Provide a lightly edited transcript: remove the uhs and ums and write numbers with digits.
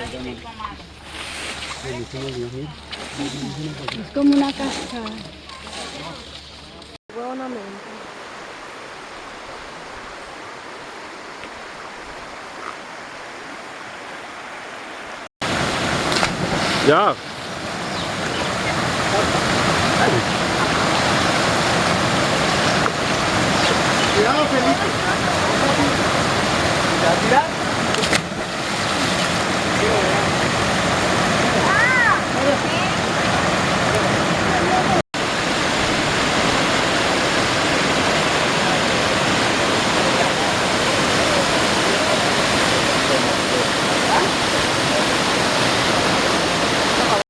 Es como una cascada. Buenamente. Ya. Cuidado, Felipe. ¿Te vas a tirar?